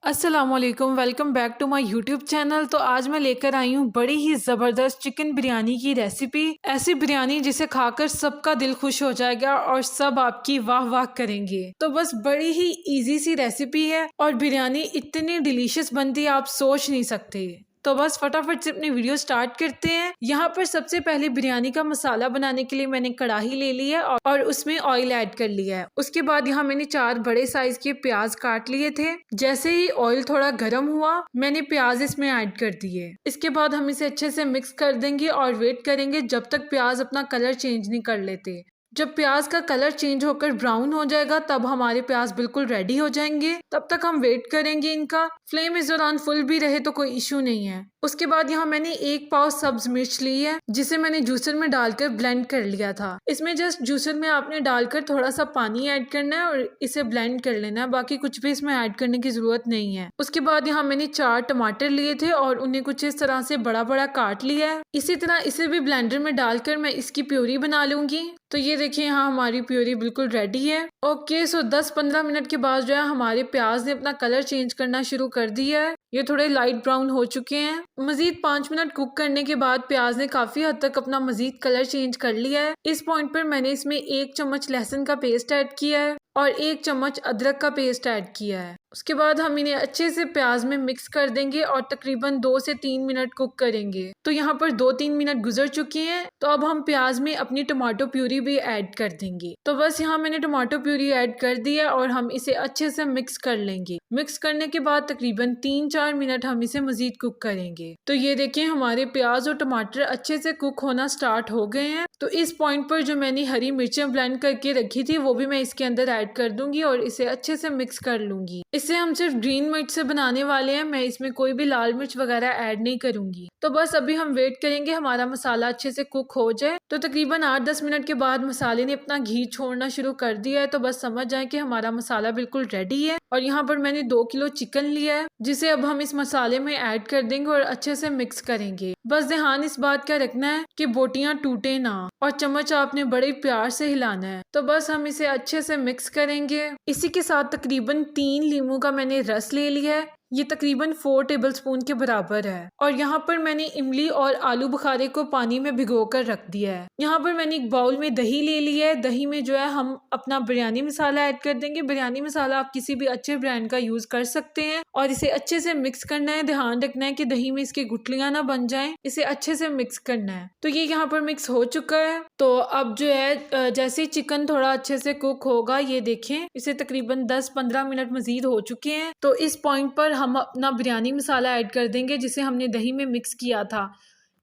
अस्सलामुअलैकुम, welcome back to my YouTube channel. तो आज मैं लेकर आई हूँ बड़ी ही ज़बरदस्त चिकन बिरयानी की रेसिपी। ऐसी बिरयानी जिसे खाकर सबका दिल खुश हो जाएगा और सब आपकी वाह वाह करेंगे। तो बस बड़ी ही इजी सी रेसिपी है और बिरयानी इतनी डिलीशियस बनती है आप सोच नहीं सकते। तो बस फटाफट से अपनी वीडियो स्टार्ट करते हैं। यहाँ पर सबसे पहले बिरयानी का मसाला बनाने के लिए मैंने कढ़ाई ले ली है और उसमें ऑयल ऐड कर लिया है। उसके बाद यहाँ मैंने 4 बड़े साइज के प्याज काट लिए थे। जैसे ही ऑयल थोड़ा गर्म हुआ मैंने प्याज इसमें ऐड कर दिए। इसके बाद हम इसे अच्छे से मिक्स कर देंगे और वेट करेंगे जब तक प्याज अपना कलर चेंज नहीं कर लेते। जब प्याज का कलर चेंज होकर ब्राउन हो जाएगा तब हमारे प्याज बिल्कुल रेडी हो जाएंगे। तब तक हम वेट करेंगे। इनका फ्लेम इस दौरान फुल भी रहे तो कोई इशू नहीं है। उसके बाद यहाँ मैंने 1 पाव सब्ज मिर्च ली है जिसे मैंने जूसर में डालकर ब्लेंड कर लिया था। इसमें जस्ट जूसर में आपने डालकर थोड़ा सा पानी ऐड करना है और इसे ब्लेंड कर लेना है, बाकी कुछ भी इसमें ऐड करने की जरूरत नहीं है। उसके बाद यहाँ मैंने 4 टमाटर लिए थे और उन्हें कुछ इस तरह से बड़ा बड़ा काट लिया है। इसी तरह इसे भी ब्लेंडर में डालकर मैं इसकी प्यूरी बना लूंगी। तो ये देखिए यहाँ हमारी प्यूरी बिल्कुल रेडी है। ओके, सो 10-15 मिनट के बाद जो है हमारे प्याज ने अपना कलर चेंज करना शुरू कर दिया है। ये थोड़े लाइट ब्राउन हो चुके हैं। मजीद 5 मिनट कुक करने के बाद प्याज ने काफी हद तक अपना मजीद कलर चेंज कर लिया है। इस पॉइंट पर मैंने इसमें 1 चम्मच लहसुन का पेस्ट ऐड किया है और 1 चम्मच अदरक का पेस्ट ऐड किया है। उसके बाद हम इन्हें अच्छे से प्याज में मिक्स कर देंगे और तकरीबन 2 से 3 मिनट कुक करेंगे। तो यहाँ पर 2-3 मिनट गुजर चुके हैं। तो अब हम प्याज में अपनी टमाटो प्यूरी भी ऐड कर देंगे। तो बस यहाँ मैंने टमाटो प्यूरी ऐड कर दी है और हम इसे अच्छे से मिक्स कर लेंगे। मिक्स करने के बाद तकरीबन 3-4 मिनट हम इसे मजीद कुक करेंगे। तो ये देखिए हमारे प्याज और टमाटर अच्छे से कुक होना स्टार्ट हो गए हैं। तो इस पॉइंट पर जो मैंने हरी मिर्चें ब्लेंड करके रखी थी वो भी मैं इसके अंदर ऐड कर दूंगी और इसे अच्छे से मिक्स कर लूंगी। इसे हम सिर्फ ग्रीन मिर्च से बनाने वाले हैं, मैं इसमें कोई भी लाल मिर्च वगैरह ऐड नहीं करूंगी। तो बस अभी हम वेट करेंगे हमारा मसाला अच्छे से कुक हो जाए। तो तकरीबन 8-10 मिनट के बाद मसाले ने अपना घी छोड़ना शुरू कर दिया है। तो बस समझ जाए कि हमारा मसाला बिल्कुल रेडी है। और यहाँ पर मैंने 2 किलो चिकन लिया है जिसे अब हम इस मसाले में ऐड कर देंगे और अच्छे से मिक्स करेंगे। बस ध्यान इस बात का रखना है कि बोटियां टूटे ना और चम्मच आपने बड़े प्यार से हिलाना है। तो बस हम इसे अच्छे से मिक्स करेंगे। इसी के साथ तकरीबन 3 लीमू का मैंने रस ले लिया है। ये तकरीबन 4 टेबलस्पून के बराबर है। और यहाँ पर मैंने इमली और आलू बुखारे को पानी में भिगो कर रख दिया है। यहाँ पर मैंने एक बाउल में दही ले लिया है। दही में जो है हम अपना बिरयानी मसाला ऐड कर देंगे। बिरयानी मसाला आप किसी भी अच्छे ब्रांड का यूज कर सकते हैं और इसे अच्छे से मिक्स करना है। ध्यान रखना है कि दही में इसकी गुठलियां ना बन जाएं। इसे अच्छे से मिक्स करना है। तो ये यहाँ पर मिक्स हो चुका है। तो अब जो है जैसे चिकन थोड़ा अच्छे से कुक होगा, ये देखें इसे तकरीबन 10-15 मिनट मजीद हो चुके हैं। तो इस पॉइंट पर हम अपना बिरयानी मसाला ऐड कर देंगे जिसे हमने दही में मिक्स किया था।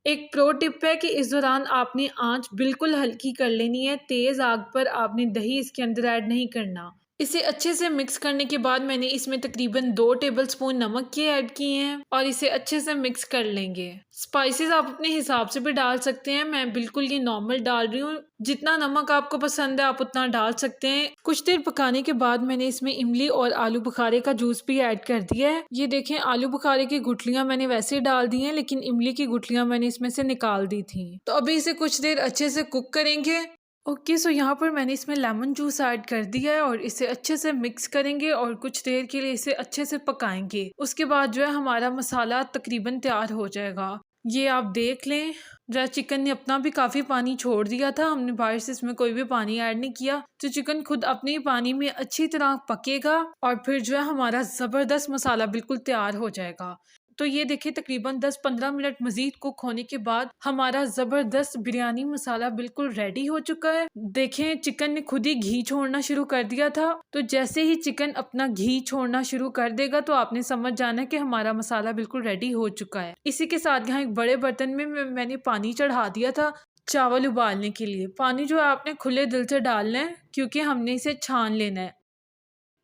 एक प्रो टिप है कि इस दौरान आपने आंच बिल्कुल हल्की कर लेनी है। तेज आग पर आपने दही इसके अंदर ऐड नहीं करना। इसे अच्छे से मिक्स करने के बाद मैंने इसमें तकरीबन 2 टेबलस्पून नमक के ऐड किए हैं और इसे अच्छे से मिक्स कर लेंगे। स्पाइसेस आप अपने हिसाब से भी डाल सकते हैं, मैं बिल्कुल ये नॉर्मल डाल रही हूँ। जितना नमक आपको पसंद है आप उतना डाल सकते हैं। कुछ देर पकाने के बाद मैंने इसमें इमली और आलू बुखारे का जूस भी ऐड कर दिया है। ये देखें आलू बुखारे की गुठलियां मैंने वैसे ही डाल दी हैं लेकिन इमली की गुठलियां मैंने इसमें से निकाल दी थी। तो अभी इसे कुछ देर अच्छे से कुक करेंगे। ओके, सो यहाँ पर मैंने इसमें लेमन जूस ऐड कर दिया है और इसे अच्छे से मिक्स करेंगे और कुछ देर के लिए इसे अच्छे से पकाएंगे। उसके बाद जो है हमारा मसाला तकरीबन तैयार हो जाएगा। ये आप देख लें, जरा चिकन ने अपना भी काफ़ी पानी छोड़ दिया था। हमने बाहर से इसमें कोई भी पानी ऐड नहीं किया। तो चिकन खुद अपने पानी में अच्छी तरह पकेगा और फिर जो है हमारा ज़बरदस्त मसाला बिल्कुल तैयार हो जाएगा। तो ये देखिए तकरीबन 10-15 मिनट मजीद कुक होने के बाद हमारा ज़बरदस्त बिरयानी मसाला बिल्कुल रेडी हो चुका है। देखें चिकन ने खुद ही घी छोड़ना शुरू कर दिया था। तो जैसे ही चिकन अपना घी छोड़ना शुरू कर देगा तो आपने समझ जाना है कि हमारा मसाला बिल्कुल रेडी हो चुका है। इसी के साथ यहाँ एक बड़े बर्तन में मैंने पानी चढ़ा दिया था चावल उबालने के लिए। पानी जो है आपने खुले दिल से डालना है क्योंकि हमने इसे छान लेना है।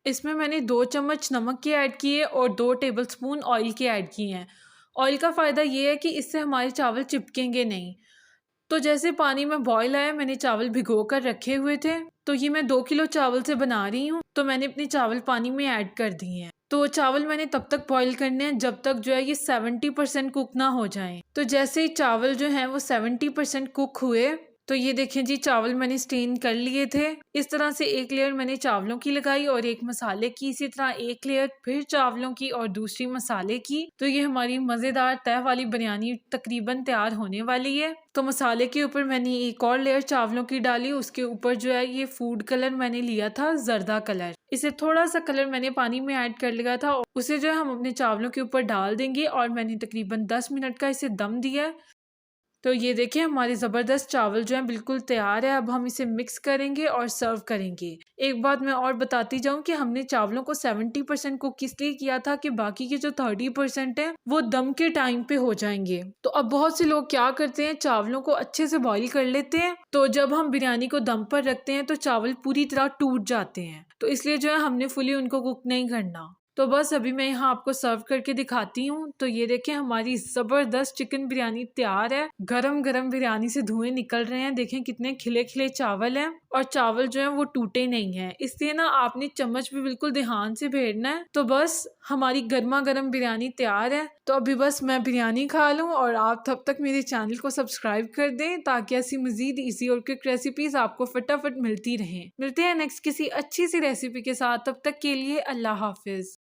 इसमें मैंने 2 चम्मच नमक के ऐड किए और 2 टेबलस्पून ऑयल के ऐड किए हैं। ऑयल का फ़ायदा ये है कि इससे हमारे चावल चिपकेंगे नहीं। तो जैसे पानी में बॉयल आया मैंने चावल भिगो कर रखे हुए थे। तो ये मैं 2 किलो चावल से बना रही हूँ। तो मैंने अपने चावल पानी में ऐड कर दिए हैं। तो चावल मैंने तब तक बॉईल करने हैं जब तक जो है ये 70% कुक ना हो जाएं। तो जैसे ही चावल जो हैं वो 70% कुक हुए तो ये देखें जी, चावल मैंने स्टेन कर लिए थे। इस तरह से एक लेयर मैंने चावलों की लगाई और एक मसाले की, इसी तरह एक लेयर फिर चावलों की और दूसरी मसाले की। तो ये हमारी मज़ेदार तह वाली बिरयानी तकरीबन तैयार होने वाली है। तो मसाले के ऊपर मैंने एक और लेयर चावलों की डाली, उसके ऊपर जो है ये फूड कलर मैंने लिया था जर्दा कलर। इसे थोड़ा सा कलर मैंने पानी में ऐड कर लिया था और उसे जो है हम अपने चावलों के ऊपर डाल देंगे और मैंने तकरीबन 10 मिनट का इसे दम दिया। तो ये देखिए, हमारे ज़बरदस्त चावल जो हैं बिल्कुल तैयार है। अब हम इसे मिक्स करेंगे और सर्व करेंगे। एक बात मैं और बताती जाऊं कि हमने चावलों को 70% कुक इसलिए किया था कि बाकी के जो 30% है वो दम के टाइम पे हो जाएंगे। तो अब बहुत से लोग क्या करते हैं, चावलों को अच्छे से बॉईल कर लेते हैं, तो जब हम बिरयानी को दम पर रखते हैं तो चावल पूरी तरह टूट जाते हैं। तो इसलिए जो है हमने फुली उनको कुक नहीं करना। तो बस अभी मैं यहाँ आपको सर्व करके दिखाती हूँ। तो ये देखें, हमारी ज़बरदस्त चिकन बिरयानी तैयार है। गरम गरम बिरयानी से धुएं निकल रहे हैं। देखें कितने खिले खिले चावल हैं और चावल जो है वो टूटे नहीं हैं। इसलिए ना आपने चम्मच भी बिल्कुल ध्यान से फेरना है। तो बस हमारी गर्मा गर्म बिरयानी तैयार है। तो अभी बस मैं बिरयानी खा लूँ और आप तब तक मेरे चैनल को सब्सक्राइब कर दें ताकि ऐसी मजीद इजी और क्विक रेसिपीज आपको फटाफट मिलती रहें। मिलते हैं नेक्स्ट किसी अच्छी सी रेसिपी के साथ। तब तक के लिए अल्लाह हाफिज।